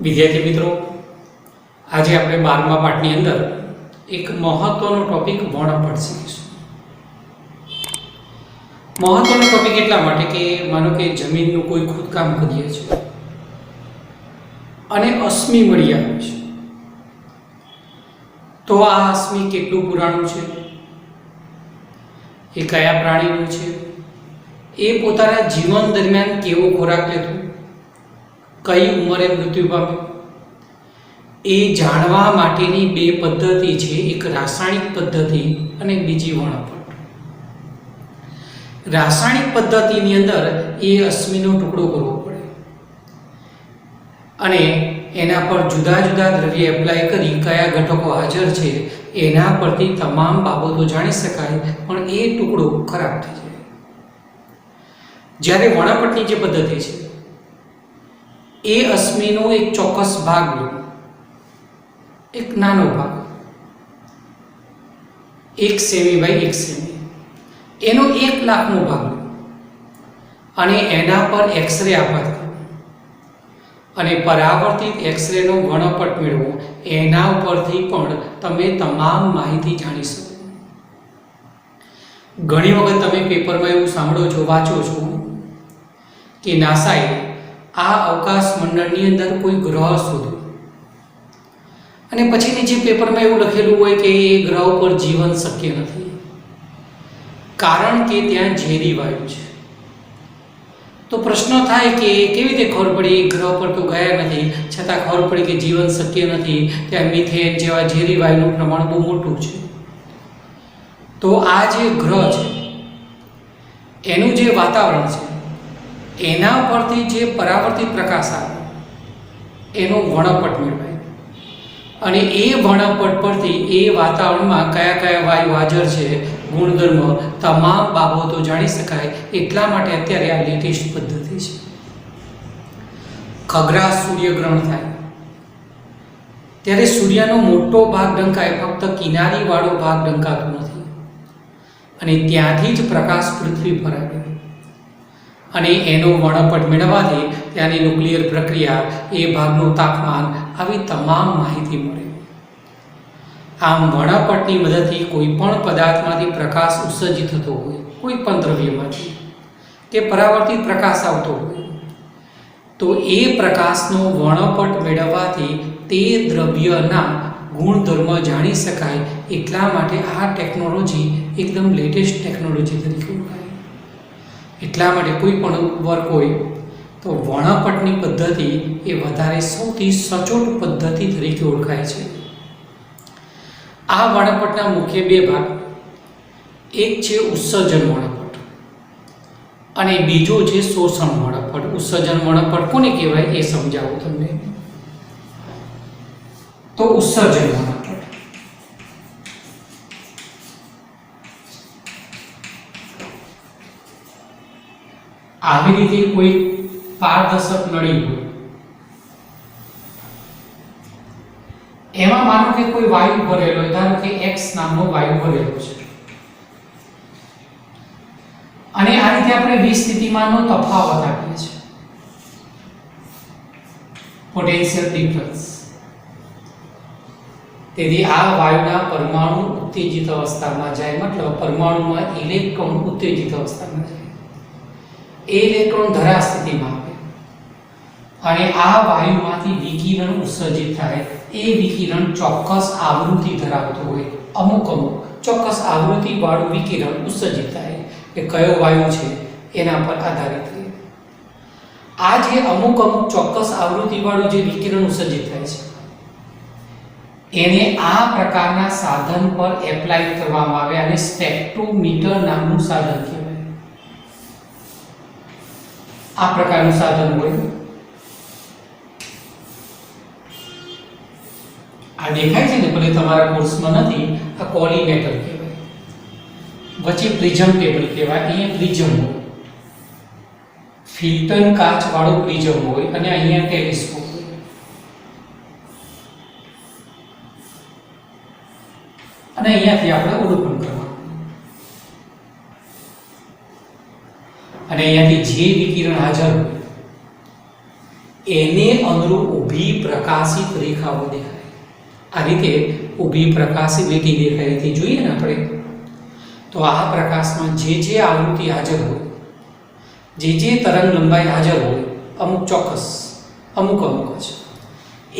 વિદ્યાર્થી મિત્રો, આજે આપણે 12મા પાઠની અંદર એક મહત્વનો ટોપિક વર્ણપટ શીખીશું. મહત્વનો ટોપિક એટલા માટે કે માનો કે જમીનનું કોઈ ખોદકામ કરીએ છીએ અને અશ્મિ મળી આવે છે, તો આ અશ્મિ કેટલું પુરાણું છે, એ કયા પ્રાણીનું છે, એ પોતાના જીવન દરમિયાન કેવો ખોરાક લેતું, કઈ ઉંમરે મૃત્યુ પામ્યું, એ જાણવા માટેની બે પદ્ધતિ છે. એક રાસાયણિક પદ્ધતિ અને બીજી વર્ણપટ. રાસાયણિક પદ્ધતિની અંદર એ અશ્મિનો ટુકડો કરવો પડે અને એના પર જુદા જુદા દ્રવ્ય એપ્લાય કરી કયા ઘટકો હાજર છે એના પરથી તમામ બાબતો જાણી શકાય, પણ એ ટુકડો ખરાબ થઈ જાય. જ્યારે વર્ણપટની જે પદ્ધતિ છે, એ અશ્મિનો એક ચોક્કસ ભાગ લો, એક નાનો ભાગ 1 સેમી બાય 1 સેમી, એનો 1 લાખનો ભાગ લો અને એના પર એક્સરે આપાત કરો અને પરાવર્તિત એક્સરેનો વર્ણપટ મેળવો. એના ઉપરથી પણ તમે તમામ માહિતી જાણી શકો. ઘણી વખત તમે પેપરમાં એવું સાંભળો છો, વાંચો છો કે નાસાએ આ અવકાશ મંડળની અંદર કોઈ ગ્રહ શોધ્યો અને પછીની જે પેપરમાં એવું લખેલું હોય કે એ ગ્રહ પર જીવન શક્ય નથી, કારણ કે ત્યાં ઝેરી વાયુ છે. તો પ્રશ્ન થાય કે કેવી રીતે ખબર પડી, ગ્રહ પર તો ગયા નથી છતાં ખબર પડી કે જીવન શક્ય નથી, ત્યાં મિથેન જેવા ઝેરી વાયુનું પ્રમાણ બહુ મોટું છે. તો આ જે ગ્રહ છે એનું જે વાતાવરણ છે એના પરથી જે પરાવર્તિત પ્રકાશ આવે એનો વર્ણપટ મેળવાય અને એ વર્ણપટ પરથી એ વાતાવરણમાં કયા કયા વાયુ હાજર છે, ગુણધર્મ, તમામ બાબતો જાણી શકાય. એટલા માટે અત્યારે આ લેટેસ્ટ પદ્ધતિ છે. ખગ્રાસ સૂર્યગ્રહણ થાય ત્યારે સૂર્યનો મોટો ભાગ ઢંકાય, ફક્ત કિનારીવાળો ભાગ ઢંકાતો નથી અને ત્યાંથી જ પ્રકાશ પૃથ્વી પર આવે અને એનો વર્ણપટ મેળવવાથી ત્યાંની ન્યુક્લિયર પ્રક્રિયા, એ ભાગનું તાપમાન, આવી તમામ માહિતી મળે. આમ વર્ણપટની મદદથી કોઈ પણ પદાર્થમાંથી પ્રકાશ ઉત્સર્જિત થતો હોય, કોઈ પણ દ્રવ્યમાંથી કે પરાવર્તિત પ્રકાશ આવતો હોય, તો એ પ્રકાશનો વર્ણપટ મેળવવાથી તે દ્રવ્યના ગુણધર્મ જાણી શકાય. એટલા માટે આ ટેકનોલોજી એકદમ લેટેસ્ટ ટેકનોલોજી તરીકે ઓળખાય. એટલા માટે કોઈ પણ વર્ક હોય તો વર્ણપટની પદ્ધતિ એ વધારે સૌથી સચોટ પદ્ધતિ તરીકે ઓળખાય છે. આ વર્ણપટના મુખ્ય બે ભાગ, એક છે ઉત્સર્જન વર્ણપટ અને બીજો છે શોષણ વર્ણપટ. ઉત્સર્જન વર્ણપટ કોને કહેવાય એ સમજાવું તમને. તો ઉત્સર્જન વર્ણપટ આવી રીતે કોઈ પારદર્શક નળી હોય, એમાં માનો કે કોઈ વાયુ ભરેલો હોય, ધારો કે X નામનો વાયુ ભરેલો છે અને આ રીતે આપણે 20 સ્થિતિમાનનો તફાવત આપીએ છીએ, પોટેન્શિયલ ડિફરન્સ. તેથી આ વાયુના પરમાણુ ઉત્તેજિત અવસ્થામાં જાય, મતલબ પરમાણુમાં ઇલેક્ટ્રોન ઉત્તેજિત અવસ્થામાં જાય, એ ઇલેક્ટ્રોન ધરા સ્થિતિમાં આવે અને આ વાયુમાંથી વિકિરણ ઉત્સર્જિત થાય. એ વિકિરણ ચોક્કસ આવૃત્તિ ધરાવતો હોય, અમુક ચોક્કસ આવૃત્તિ વાળું વિકિરણ ઉત્સર્જિત થાય. એ કયો વાયુ છે એના પર આધારિત છે. આ જે અમુક ચોક્કસ આવૃત્તિ વાળું જે વિકિરણ ઉત્સર્જિત થાય છે એને આ પ્રકારના સાધન પર એપ્લાય કરવામાં આવે અને સ્પેક્ટ્રોમીટર નામનું સાધન કહેવાય. આ પ્રકારનું સાધન હોય, આ દેખાય છે ને, ભલે તમારા કોર્સમાં નથી, આ કોલિમેટર કહેવાય. વચ્ચે પ્રિઝમ ટેબલ કહેવાય. અહીંયા પ્રિઝમ હોય, ફિલ્ટર કાચ વાળો પ્રિઝમ હોય અને અહીંયા ટેલિસ્કોપ હોય અને અહીંયાથી આપણે અવલોકન કરવાનું અને અહીંયાથી જે વિકિરણ હાજર હોય એને અનુરૂપ ઊભી પ્રકાશિત રેખાઓ દેખાય. આ રીતે ઊભી પ્રકાશિત લીટી દેખાય રીતે જોઈએ ને આપણે, તો આ પ્રકાશમાં જે આવૃત્તિ હાજર હોય, જે તરંગ લંબાઈ હાજર હોય, અમુક ચોક્કસ અમુક જ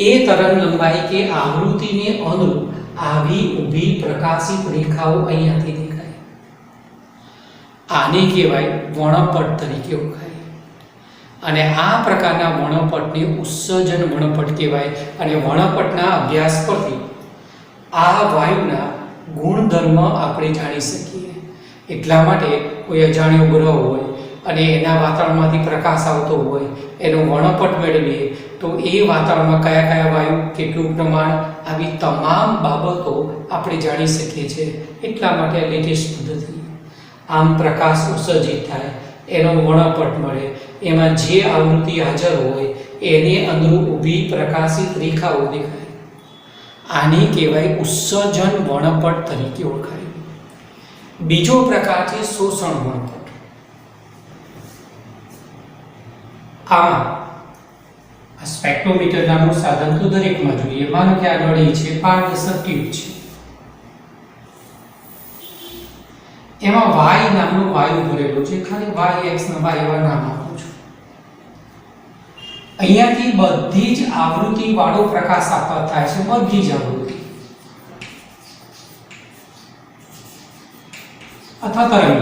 એ તરંગ લંબાઈ કે આવૃત્તિને અનુરૂપ આવી ઊભી પ્રકાશિત રેખાઓ અહીંયાથી દેખાય. આને કહેવાય વર્ણપટ તરીકે ઓળખાય. અને આ પ્રકારના વર્ણપટને ઉત્સર્જન વર્ણપટ કહેવાય. અને વર્ણપટના અભ્યાસ પરથી આ વાયુના ગુણધર્મ આપણે જાણી શકીએ. એટલા માટે કોઈ અજાણ્યો ગ્રહ હોય અને એના વાતાવરણમાંથી પ્રકાશ આવતો હોય, એનો વર્ણપટ મેળવીએ તો એ વાતાવરણમાં કયા કયા વાયુ, કેટલું પ્રમાણ, આવી તમામ બાબતો આપણે જાણી શકીએ છીએ. એટલા માટે લેટેસ્ટ પદ્ધતિ. આમ પ્રકાશ ઉત્સર્જિત થાય, એનો વર્ણપટ મળે, એમાં જે આવૃત્તિ હાજર હોય એને અનુરૂપ ઊભી પ્રકાશિત રેખાઓ દેખાય. આને કહેવાય ઉત્સર્જન વર્ણપટ તરીકે ઓળખાય. બીજો પ્રકાર છે શોષણ વર્ણપટ. આ સ્પેક્ટ્રોમીટર નામનું સાધન તો દરેકમાં જોઈએ. માનો કે આ નળી છે, પારદર્શક ટ્યુબ છે, એમાં વાય નામનો વાયુ ભરેલો છે. ખાલી વાય એક્સ ના વાય એવા નામ આપું છું. અહીંયાથી બધી જ આવૃત્તિ વાળો પ્રકાશ આપવા થાય છે, બધી જ આવૃત્તિ અથવા તરંગ,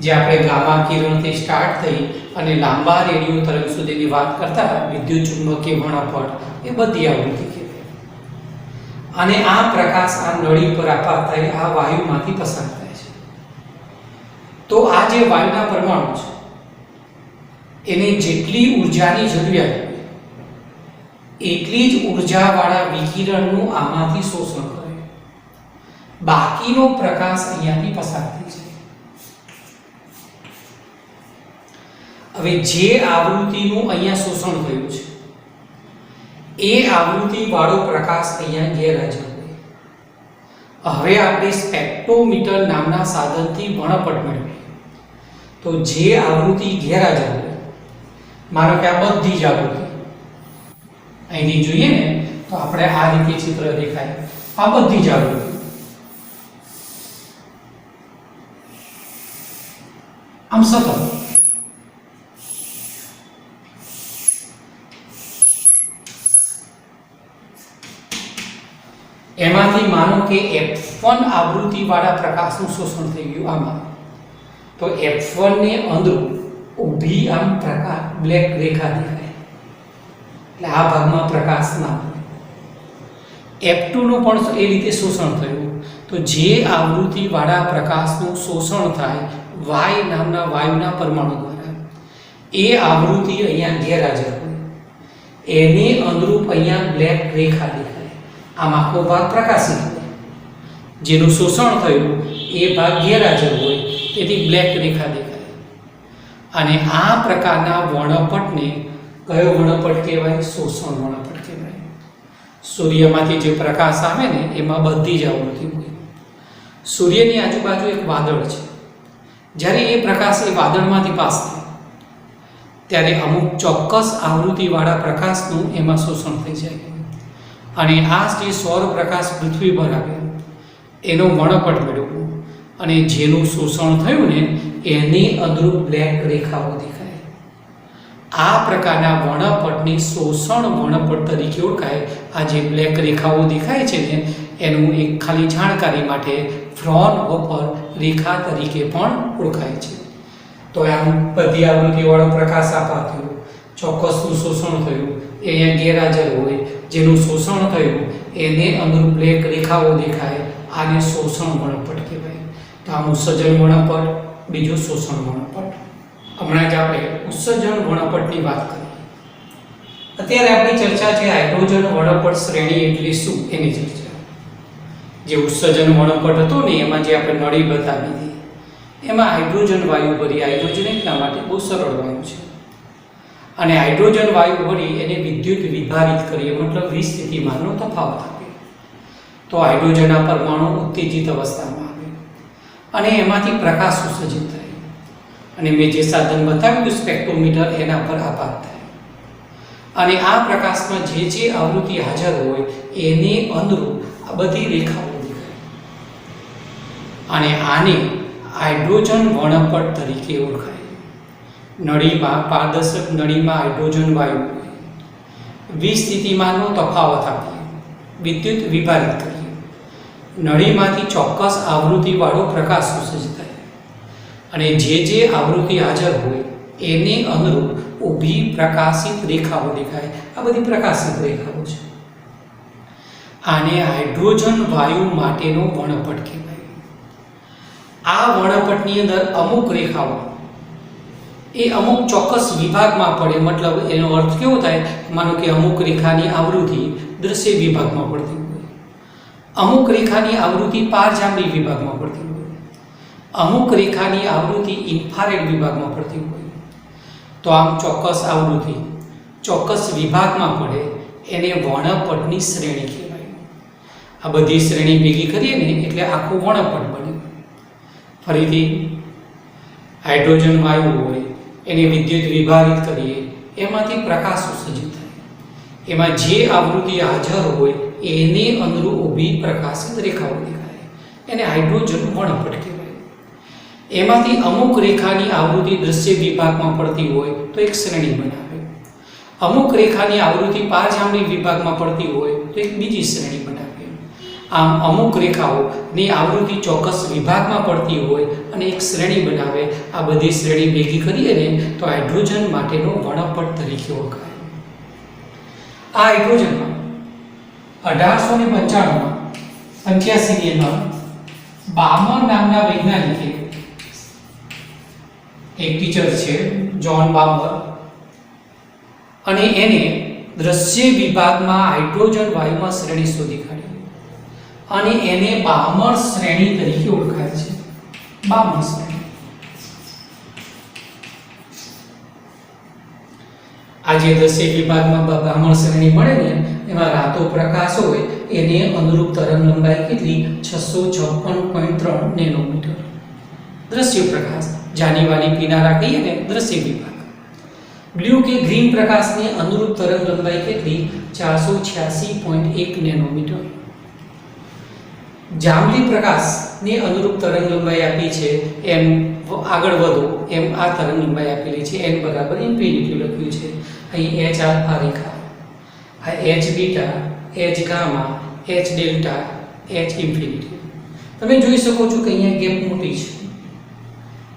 જે આપણે ગામા કિરણથી સ્ટાર્ટ થઈ અને લાંબા રેડિયો તરંગ સુધીની વાત કરતા વિદ્યુત ચુંબકીય વર્ણપટ, એ બધી આવૃત્તિ કહેવાય. અને આ પ્રકાશ આ નળી પર આપાત થઈ આ વાયુમાંથી પસાર થાય છે. તો આ જે વાયુના પરમાણુ છે એને જેટલી ઉર્જાની જરૂરિયાત હોય એટલી જ ઉર્જાવાળા વિકિરણનું આમાંથી શોષણ કરે. બાકીનો પ્રકાશ અહીંયાથી પસાર થઈ જાય. હવે જે આવૃત્તિનું અહીંયા શોષણ થયું છે એ આવૃત્તિ વાળો પ્રકાશ અહીંયા ગેરહાજર હોય. હવે આપણે સ્પેક્ટ્રોમીટર નામના સાધનથી વર્ણપટ મેળવીએ તો જે આવૃત્તિ ગેરહાજર હોય, માનો કે આ બધી જ આવૃત્તિ અહીંથી જોઈએ ને તો આપણે આ રીતે ચિત્ર દેખાય. આ બધી જ આવૃત્તિ આમ સતત એમાંથી માનો કે F1 આવૃત્તિ વાળા પ્રકાશનું શોષણ થઈ ગયું આમાં, તો F1 ને અનુરૂપ ઊભી આમ પ્રકાશ બ્લેક રેખા દેખાય. એટલે આ ભાગમાં પ્રકાશ ના હોય. F2 નું પણ એ રીતે શોષણ થયું. તો જે આવૃત્તિ વાળા પ્રકાશનું શોષણ થાય વાય નામના વાયુના પરમાણુ દ્વારા, એ આવૃત્તિ અહીંયા ગેરહાજર હોય, એને અનુરૂપ અહીંયા બ્લેક રેખા દેખાય. આમ આખો ભાગ પ્રકાશિત હોય, જેનું શોષણ થયું એ ભાગ ગેરહાજર હોય, તેથી બ્લેક રેખા દેખાય. અને આ પ્રકારના વર્ણપટને કયો વર્ણપટ કહેવાય? શોષણ વર્ણપટ કહેવાય. સૂર્યમાંથી જે પ્રકાશ આવે ને એમાં બધી જ આવૃત્તિ હોય. સૂર્યની આજુબાજુ એક વાદળ છે. જ્યારે એ પ્રકાશ એ વાદળમાંથી પાસ થાય ત્યારે અમુક ચોક્કસ આવૃત્તિવાળા પ્રકાશનું એમાં શોષણ થઈ જાય. અને આ જે સૌર પ્રકાશ પૃથ્વી પર આવે એનો વર્ણપટ મેળવવો અને જેનું શોષણ થયું ને એની અનુરૂપ બ્લેક રેખાઓ દેખાય. આ પ્રકારના વર્ણપટની શોષણ વર્ણપટ તરીકે ઓળખાય. આ જે બ્લેક રેખાઓ દેખાય છે ને એનું એક ખાલી જાણકારી માટે ફ્રોનહોફર રેખા તરીકે પણ ઓળખાય છે. તો આમ બધી આવૃત્તિવાળો પ્રકાશ આપાત થયો, ચોક્કસનું શોષણ થયું, એ અહીંયા ગેરહાજર હોય, જેનું શોષણ થયું એને અનુરૂપ બ્લેક રેખાઓ દેખાય. આને શોષણ વર્ણપટ કહેવાય. તો આમ ઉત્સર્જન વર્ણપટ, બીજું શોષણ વર્ણપટ. હમણાં જ આપણે ઉત્સર્જન વર્ણપટની વાત કરી. અત્યારે આપણી ચર્ચા છે હાઇડ્રોજન વર્ણપટ શ્રેણી એટલે શું એની ચર્ચા. જે ઉત્સર્જન વર્ણપટ હતો ને એમાં જે આપણે નળી બતાવી હતી એમાં હાઇડ્રોજન વાયુ ભરી. હાઇડ્રોજન એટલા માટે બહુ સરળ વાયુ છે અને હાઇડ્રોજન વાયુ ભરી એને વિદ્યુત વિભારિત કરીએ, મતલબ વિસ્થિતિમાનનો તફાવત આપે તો હાઇડ્રોજનના પરમાણુ ઉત્તેજિત અવસ્થામાં આવે અને એમાંથી પ્રકાશ ઉત્સર્જિત થાય. અને મેં જે સાધન બતાવ્યું સ્પેક્ટ્રોમીટર એના પર આપાત થાય. અને આ પ્રકાશમાં જે આવૃત્તિ હાજર હોય એને અનુરૂપ આ બધી રેખાઓ દેખાય અને આને હાઇડ્રોજન વર્ણપટ તરીકે ઓળખાય. નળીમાં પારદર્શક નળીમાં હાઇડ્રોજન વાયુ વિસ્થિતિમાનનો તફાવત આપીએ, વિદ્યુત વિભાજિત કરીએ, નળીમાંથી ચોક્કસ આવૃત્તિવાળો પ્રકાશ ઉત્સર્જિત થાય અને જે આવૃત્તિ હાજર હોય એને અનુરૂપ ઊભી પ્રકાશિત રેખાઓ દેખાય. આ બધી પ્રકાશિત રેખાઓ છે. આને હાઇડ્રોજન વાયુ માટેનો વર્ણપટ કહેવાય. આ વર્ણપટની અંદર અમુક રેખાઓ એ અમુક ચોક્કસ વિભાગમાં પડે, મતલબ એનો અર્થ કેવો થાય, માનો કે અમુક રેખાની આવૃત્તિ દ્રશ્ય વિભાગમાં પડતી હોય, અમુક રેખાની આવૃત્તિ પારજાંબી વિભાગમાં પડતી હોય, અમુક રેખાની આવૃત્તિ ઇન્ફ્રારેડ વિભાગમાં પડતી હોય. તો આમ ચોક્કસ આવૃત્તિ ચોક્કસ વિભાગમાં પડે એને વર્ણપટની શ્રેણી કહેવાય. આ બધી શ્રેણી ભેગી કરીએ ને એટલે આખું વર્ણપટ બને. ફરીથી હાઇડ્રોજન વાયુ હોય એને વિદ્યુત વિભાજિત કરીએ, એમાંથી પ્રકાશ ઉત્સર્જિત થાય, એમાં જે આવૃત્તિ હાજર હોય એને અનુરૂપ ઊભી પ્રકાશિત રેખાઓ દેખાય, એને હાઇડ્રોજન વર્ણપટ કહેવાય. એમાંથી અમુક રેખાની આવૃત્તિ દ્રશ્ય વિભાગમાં પડતી હોય તો એક શ્રેણી બનાવે, અમુક રેખાની આવૃત્તિ પારજાંબી વિભાગમાં પડતી હોય તો એક બીજી શ્રેણી બનાવે. આમ અમુક રેખાઓની આવૃત્તિ ચોક્કસ વિભાગમાં પડતી હોય અને એક શ્રેણી બનાવે. આ બધી શ્રેણી ભેગી કરીએ ને તો હાઇડ્રોજન માટેનો વર્ણપટ તરીકે ઓળખાય. આ હાઇડ્રોજનમાં 1895માં 85ની અંદર બામર નામના વૈજ્ઞાનિકે, એક ટીચર છે જ્હોન બામર, અને એને દ્રશ્ય વિભાગમાં હાઇડ્રોજન વાયુમાં શ્રેણી શોધી કાઢી અને એને બામર શ્રેણી તરીકે ઓળખાય છે. બામર શ્રેણી. આ જે દ્રશ્ય વિભાગમાં બામર શ્રેણી મળે ને એમાં રાતો પ્રકાશ હોય એને અનુરૂપ તરંગ લંબાઈ કેટલી? 656.3 નેનોમીટર. દ્રશ્ય પ્રકાશ જાનીવાલી કિનારા કહીએ ને દ્રશ્ય વિભાગ. બ્લુ કે ગ્રીન પ્રકાશને અનુરૂપ તરંગ લંબાઈ કેટલી? 486.1 નેનોમીટર. જાંબલી પ્રકાશને અનુરૂપ તરંગ લંબાઈ આપી છે, એમ આગળ વધો એમ આ તરંગ લંબાઈ આપેલી છે, n બરાબર ઇન્ફિનિટી લખ્યું છે. અહીં h આલ્ફા રેખા, આ h beta, h gamma, h delta, h infinity. તમે જોઈ શકો છો કે અહીંયા ગેપ મોટી છે.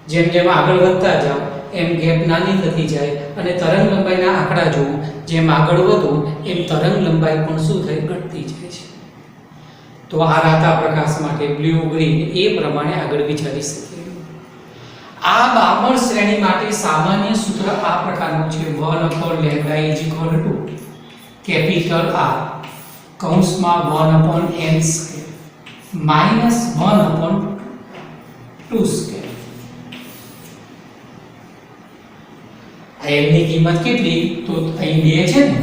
જેમ જેમ આગળ વધતા જાઓ એમ ગેપ નાની થતી જાય અને તરંગ લંબાઈના આંકડા જુઓ, જેમ આગળ વધો એમ તરંગ લંબાઈ પણ શું થાય? ઘટતી જાય છે. તો આ રાતા પ્રકાશ માટે બ્લુ ગ્રીન એ પ્રમાણે આગળ વિચારી શકીએ. આ બામર શ્રેણી માટે સામાન્ય સૂત્ર આ પ્રકારનું છે: 1/λ કેપિટલ R કૌંસમાં 1/n² માઇનસ 1/2². n ની કિંમત કેટલી? તો અહીં 2 છે ને,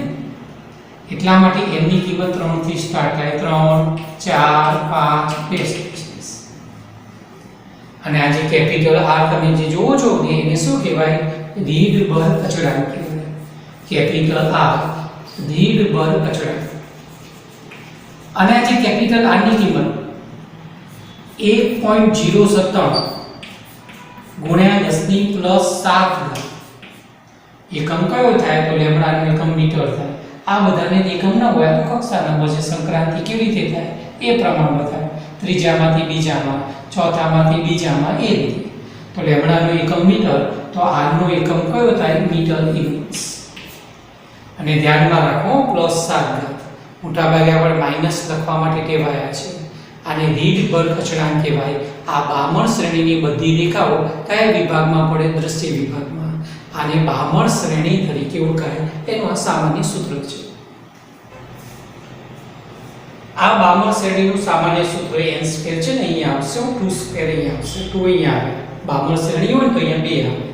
એટલા માટે n ની કિંમત 3 થી સ્ટાર્ટ થાય. 3, 4, 5, 2. અને આ જે કેપિટલ R તમે જે જોવો છો ને એને શું કહેવાય? રીડબર અચળાંક કહેવાય. કેપિટલ R રીડબર અચળાંક. અને આ જે કેપિટલ R ની કિંમત 1.097 ગુણ્યા 10⁻⁷ એકમ કયો થાય? તો લેમ્બડાનો એકમ મીટર થાય. આ બધાને એકમ ન હોય તો કક્ષા નંબર છે. સંક્રાંતિ કેવી રીતે થાય એ પ્રમાણમાં થાય. ત્રીજામાંથી બીજામાં, ચોથામાંથી બીજામાં, એ રીતે. તો લેમ્બડાનો એકમ મીટર, તો r નો એકમ કયો થાય? Metre inch. અને ધ્યાનમાં રાખો +7. મોટાભાગે આપણે માઇનસ લખવા માટે ટેવાયા છે. આને રીડબર અચળાંક કહેવાય. આ બામર શ્રેણીની બધી રેખાઓ કયા વિભાગમાં પડે? દ્રશ્ય વિભાગમાં. આને બામર શ્રેણી તરીકે ઓળખાય. એનું આ સામાન્ય સૂત્ર છે. આ બામર શ્રેણીનું સામાન્ય સૂત્ર n² છે ને, અહીંયા આવશે 2² અહીંયા આવશે. 2 અહીંયા આવે. બામર શ્રેણી હોય તો અહીંયા 2 આવે.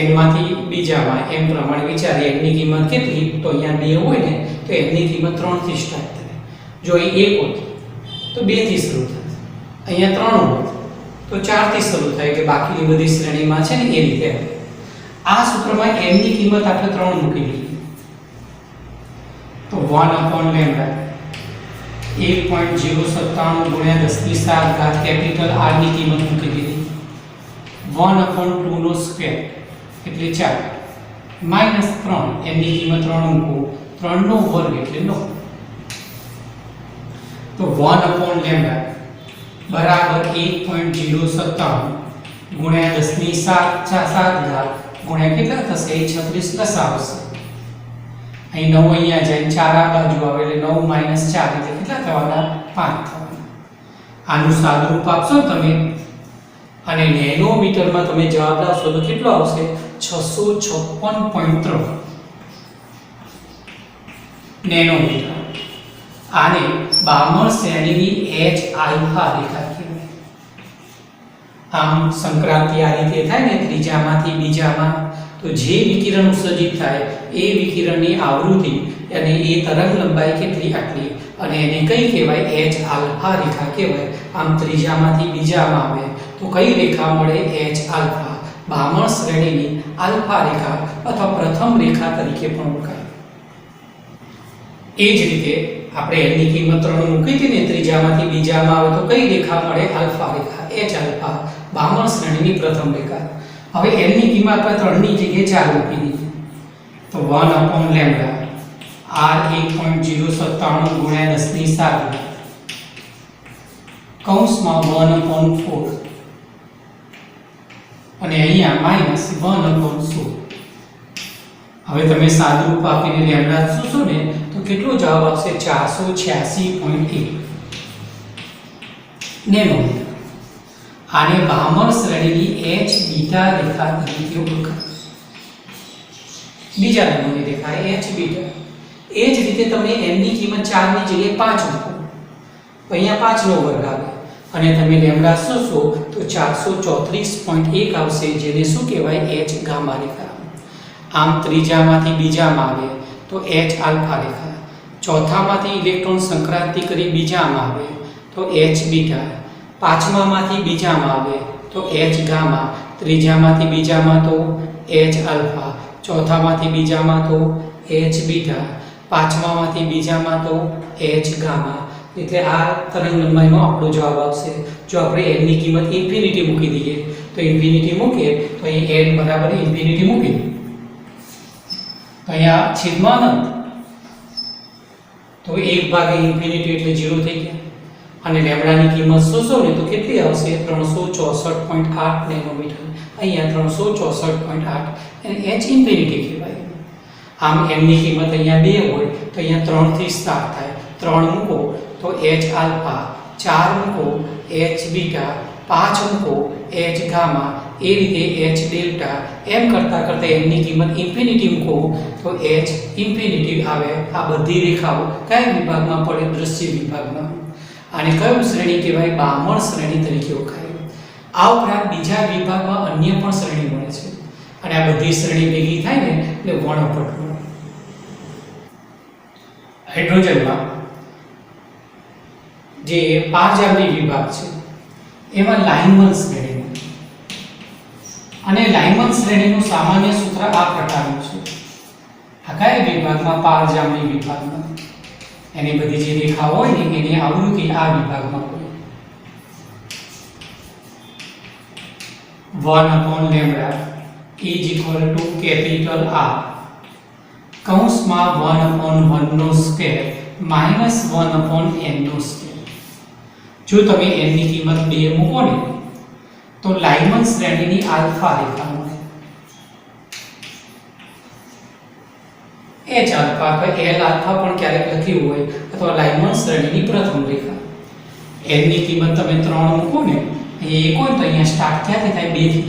n માંથી બીજામાં એમ પ્રમાણે વિચારીએ. n ની કિંમત કેટલી? તો અહીંયા 2 હોય ને તો n ની કિંમત 3 થી સ્ટાર્ટ થાય. જો અહીં 1 હોત તો 2 થી શરૂ થાય. અહીંયા 3 હોત તો 4 થી શરૂ થાય, કે બાકીની બધી શ્રેણીમાં છે ને એ રીતે આવે. આ સૂત્રમાં n ની કિંમત આપણે 3 મૂકી દઈએ. તો 1/λ 1.097 ગુણ્યા 10⁷ કેપિટલ R ની કિંમત મૂકી દીધી 1/2 નો સ્ક્વેર એટલે 4 માઈનસ 3 એની કિંમત 3 મૂકો 3 નો વર્ગ એટલે 9 તો 1/λ બરાબર 1.097 ગુણ્યા 10⁷ ગુણ્યા કેટલા થશે 36 પ્લસ આવશે અહીં 9 અહીંયા જાય 4 આ બાજુ આવે એટલે 9 - 4 એટલે કેટલા થવાના 5 થવાના આનું સાદુરૂપ આપશો તમે અને નેનોમીટરમાં તમે જવાબ લાવશો તો કેટલો આવશે 656.3 નેનોમીટર આને બામણ શ્રેણીની H આલ્ફા રેખા કહેવાય આમ સંક્રાંતિ આ રીતે થાય ને ત્રીજામાંથી બીજામાં તો જે વિકિરણ ઉત્સર્જિત થાય એ વિકિરણની આવૃત્તિ અને એ તરંગ લંબાઈ કેટલી આટલી અને એને કઈ કહેવાય H આલ્ફા રેખા કહેવાય આમ ત્રીજામાંથી બીજામાં આવે તો કઈ રેખા મળે H આલ્ફા બામણ શ્રેણીની આલ્ફા રેખા અથવા પ્રથમ રેખા તરીકે પણ ઓળખાય એ જ રીતે આપણે n ની કિંમત 3 મૂકી હતી ને ત્રીજામાંથી બીજામાં આવે તો કઈ રેખા મળે આલ્ફા રેખા H આલ્ફા બામણ શ્રેણીની પ્રથમ રેખા હવે n ની કિંમત આપણે 3 ની જગ્યાએ 4 મૂકી દીધી તો 1/λ r 1.097 ગુણ્યા 10⁷ કૌંસમાં 1/4 અને અહીંયા માઈનસ 1/16 હવે તમે સાદુરૂપ આપીને લેમ્ડા શોધશો ને તો કેટલો જવાબ આવશે 486.1 નેનોમીટર આને બામણ શ્રેણીની H બીટા રેખા તરીકે ઓળખાય બીજા નંબરની રેખા H બીટા એ જ રીતે તમે n ની કિંમત 4 ની જગ્યાએ 5 મૂકો તો અહીંયા 5 નો વર્ગ આવે અને તમે લેમ્ડા શોધશો તો 434.1 આવશે જેને શું કહેવાય H ગામા રેખા આમ ત્રીજામાંથી બીજામાં આવે તો H આલ્ફા રેખા ચોથામાંથી ઇલેક્ટ્રોન સંક્રાંતિ કરી બીજામાં આવે તો H બીટા પાંચમામાંથી બીજામાં આવે તો H ગામા ત્રીજામાંથી બીજામાં તો H આલ્ફા ચોથામાંથી બીજામાં તો H બીટા પાંચમામાંથી બીજામાં તો H ગામા એટલે આ તરંગ લંબાઈનો આપણો જવાબ આવશે જો આપણે n ની કિંમત ઇન્ફિનિટી મૂકી દઈએ તો ઇન્ફિનિટી મૂકીએ તો અહીં n બરાબર ઇન્ફિનિટી મૂકીએ તો અહીંયા છેદમાં અનંત તો 1/ઇન્ફિનિટી એટલે 0 થઈ ગયા અને લેમ્ડાની કિંમત શોધો ને તો કેટલી આવશે 364.8 નેનોમીટર અહીંયા 364.8 અને h ઇન્ફિનિટી કહેવાય આમ n ની કિંમત અહીંયા 2 હોય તો અહીંયા 3 થી સ્ટાર્ટ થાય 3 મૂકો તો H આલ્ફા 4 મૂકો H બીટા 5 મૂકો H ગામા એ રીતે H ડેલ્ટા એમ કરતા કરતા n ની કિંમત ઇન્ફિનિટી મૂકો તો H ઇન્ફિનિટી આવે આ બધી રેખાઓ કયા વિભાગમાં પડે દ્રશ્ય વિભાગમાં આને કયું શ્રેણી કહેવાય બામણ શ્રેણી તરીકે ઓળખાય આ ઉપરાંત બીજા વિભાગમાં અન્ય પણ શ્રેણી મળે છે અને આ બધી શ્રેણી ભેગી થાય ને એટલે વર્ણપટ મળે હાઇડ્રોજનમાં જે પારજાંબી વિભાગ છે એમાં લાઇનમન શ્રેણી અને લાઇનમન શ્રેણીનું સામાન્ય સૂત્ર આ પ્રકારનું છે આ કયા વિભાગમાં પારજાંબી વિભાગમાં એની બધી જે રેખા હોય ને એની આવૃત્તિ આ વિભાગમાં હોય 1/λ કેપિટલ R કૌંસમાં 1/1 નો સ્ક્વેર માઈનસ 1/n નો સ્ક્વેર જો તમે n ની કિંમત 2 મૂકો ને તો લાઇનમન શ્રેણીની આલ્ફા રેખા મળે H આલ્ફા અથવા L આલ્ફા પણ ક્યારેક લખ્યું હોય અથવા લાઇનમન શ્રેણીની પ્રથમ રેખા n ની કિંમત તમે 3 મૂકો ને અહીં 1 હોય તો અહીંયા સ્ટાર્ટ ક્યાંથી થાય 2 થી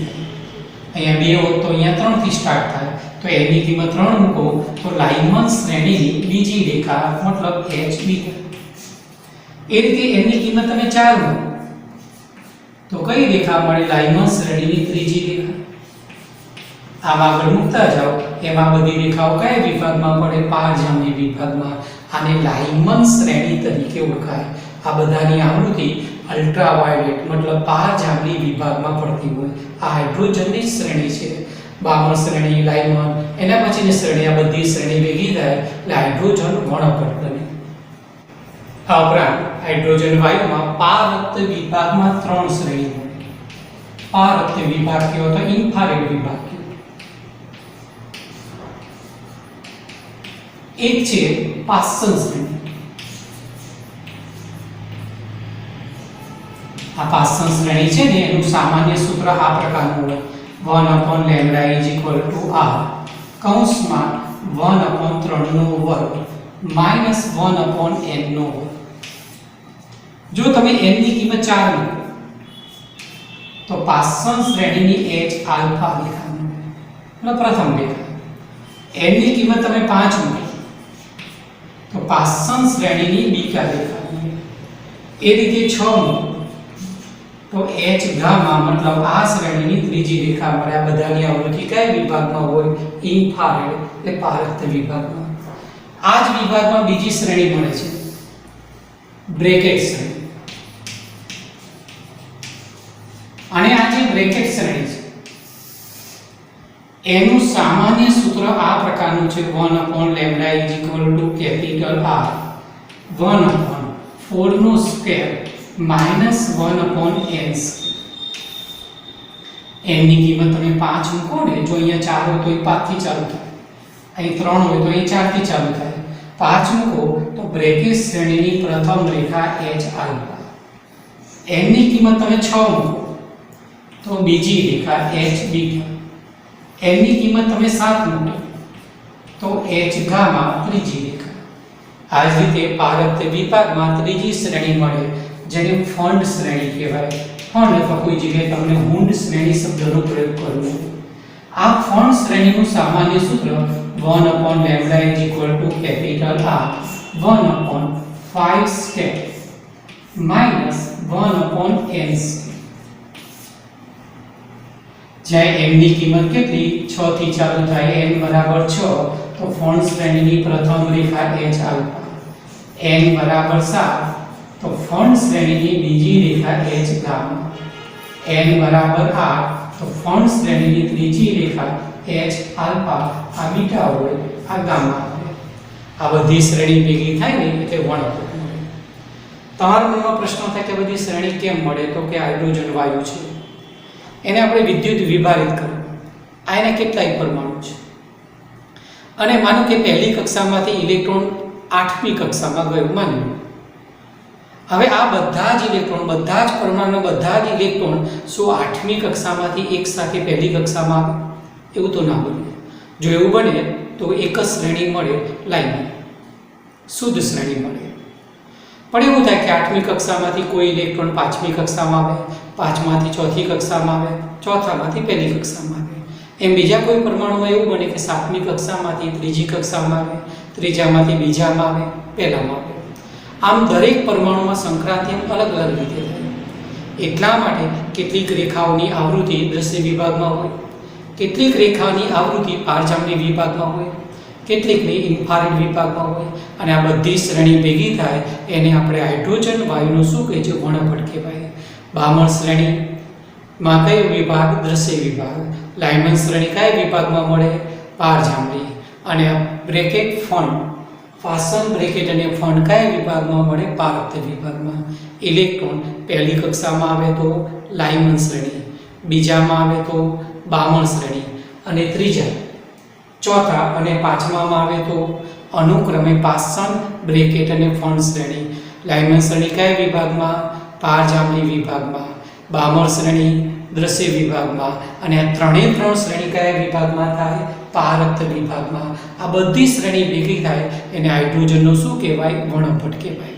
થાય અહીંયા 2 હોય તો અહીંયા 3 થી સ્ટાર્ટ થાય તો n ની કિંમત 3 મૂકો તો લાઇનમન શ્રેણીની બીજી રેખા મતલબ H બીટા એ રીતે n ની કિંમત તમે 4 મૂકો તો કઈ રેખા મળે લાઇનમન શ્રેણીની ત્રીજી રેખા આમ આગળ મૂકતા જાઓ એમાં બધી રેખાઓ કયા વિભાગમાં પડે પારજાંબી વિભાગમાં આને લાઇનમન શ્રેણી તરીકે ઓળખાય આ બધાની આવૃત્તિ અલ્ટ્રાવાયોલેટ મતલબ પારજાંબી વિભાગમાં પડતી હોય આ હાઇડ્રોજનની શ્રેણી છે બામણ શ્રેણી, લાઇમન, એના પછીની શ્રેણી, આ બધી શ્રેણી ભેગી થાય એટલે હાઇડ્રોજન વર્ણપટ બને. આ ઉપરાંત હાઇડ્રોજન વાયુમાં પારરક્ત વિભાગમાં 3 શ્રેણી મળે. પારરક્ત વિભાગ કયો તો ઇન્ફ્રારેડ વિભાગ કયો. એક છે પાસન શ્રેણી. આ પાસન શ્રેણી છે ને એનું સામાન્ય સૂત્ર આ પ્રકારનું હોય: 1/λ r કૌંસમાં 1/3 નો વર્ગ માઈનસ 1/n નો વર્ગ. જો તમે n ની કિંમત 4 મૂકો તો પાસન શ્રેણીની h આલ્ફા રેખા મળે. પ્રથમ રેખા. n ની કિંમત તમે 5 મૂકો તો પાસન શ્રેણીની બીટા રેખા મળે. એ રીતે 6 મૂકો તો h ગામા મતલબ આ શ્રેણીની ત્રીજી રેખા મળે. આ બધાની આવૃત્તિ કયા વિભાગમાં હોય? ઇન્ફ્રારેડ એટલે પારરક્ત વિભાગમાં. આ જ વિભાગમાં બીજી શ્રેણી મળે છે, બ્રેકેટ શ્રેણી. અને આ જે બ્રેકેટ શ્રેણી છે એનું સામાન્ય સૂત્ર આ પ્રકારનું છે: 1/λ કેપિટલ R 1/4 નો square minus 1/n square. n ની કિંમત તમે 5 મૂકો ને, જો અહીંયા 4 હોય તો એ 5 થી ચાલુ થાય, અહીં 3 હોય તો એ 4 થી ચાલુ થાય. 5 મૂકો તો બ્રેકેટ શ્રેણીની પ્રથમ રેખા h આલ્ફા. n ની કિંમત તમે 6 મૂકો તો બીજી રેખા h બીટા. n ની કિંમત તમે 7 મૂકો તો h ગામા ત્રીજી રેખા. આ જ રીતે પારરક્ત વિભાગમાં ત્રીજી શ્રેણી મળે જેને ફંડ શ્રેણી કહેવાય. ફંડ અથવા કોઈ જગ્યાએ તમને હુંડ શ્રેણી શબ્દનો પ્રયોગ કરવો. આ ફંડ શ્રેણીનું સામાન્ય સૂત્ર 1/λ capital R 1/5 square minus 1/n square. જ્યાં m ની કિંમત કેટલી? 6 થી ચાલુ થાય, n બરાબર 6 તો ફંડ શ્રેણીની પ્રથમ રેખા h આલ્ફા. n બરાબર 7 તો ફંડ શ્રેણીની બીજી રેખા h ગામા. n બરાબર 8 તો ફંડ શ્રેણીની ત્રીજી રેખા h આલ્ફા. આ બીટા હોય, આ ગામા હોય. આ બધી શ્રેણી ભેગી થાય ને એટલે વર્ણપટ મળે. તમારા મનમાં પ્રશ્ન થાય કે બધી શ્રેણી કેમ મળે? તો કે હાઇડ્રોજન વાયુ છે, એને આપણે વિદ્યુત વિભારિત કરવું. આ એના કેટલાય પરમાણુ છે અને માનો કે પહેલી કક્ષામાંથી ઇલેક્ટ્રોન 8મી કક્ષામાં ગયો માની લો. હવે આ બધા જ ઇલેક્ટ્રોન, બધા જ પરમાણુ, બધા જ ઇલેક્ટ્રોન શું 8મી કક્ષામાંથી એક સાથે પહેલી કક્ષામાં આવે? એવું તો ના બને. જો એવું બને તો એક જ શ્રેણી મળે, લાઈન શુદ્ધ શ્રેણી મળે. પણ એવું થાય કે 8મી કક્ષામાંથી કોઈ ઇલેક્ટ્રોન 5મી કક્ષામાં આવે, 5માંથી 4થી કક્ષામાં આવે, 4થામાંથી પહેલી કક્ષામાં આવે. એમ બીજા કોઈ પરમાણુમાં એવું બને કે 7મી કક્ષામાંથી ત્રીજી કક્ષામાં આવે, ત્રીજામાંથી બીજામાં આવે, પહેલામાં આવે. આમ દરેક પરમાણુમાં સંક્રાંતિ અલગ અલગ રીતે થાય. એટલા માટે કેટલીક રેખાઓની આવૃત્તિ દ્રશ્ય વિભાગમાં હોય, કેટલીક રેખાની આવૃત્તિ પારજાંબલી વિભાગમાં હોય, કેટલીકની ઇન્ફ્રારેડ વિભાગમાં હોય. અને આ બધી શ્રેણી ભેગી થાય એને આપણે હાઇડ્રોજન વાયુનું શું કહે છે? વર્ણપટ કહેવાય. બામણ શ્રેણીમાં કયો વિભાગ? દ્રશ્ય વિભાગ. લાઇમન શ્રેણી કયા વિભાગમાં મળે? પારજાંબલી. અને બ્રેકેટ ફંડ, પાસન બ્રેકેટ અને ફંડ કયા વિભાગમાં મળે? પારરક્ત વિભાગમાં. ઇલેક્ટ્રોન પહેલી કક્ષામાં આવે તો લાઇમન શ્રેણી, બીજામાં આવે તો બામણ શ્રેણી, અને ત્રીજા, ચોથા અને પાંચમામાં આવે તો અનુક્રમે પાસન બ્રેકેટ અને ફંડ શ્રેણી. લાઇમન શ્રેણી કયા વિભાગમાં? પારજાંબલી વિભાગમાં. બામણ શ્રેણી દ્રશ્ય વિભાગમાં. અને આ ત્રણ શ્રેણી કયા વિભાગમાં થાય? પારરક્ત વિભાગમાં. આ બધી શ્રેણી ભેગી થાય એને હાઇડ્રોજનનો શું કહેવાય? વર્ણપટ કહેવાય.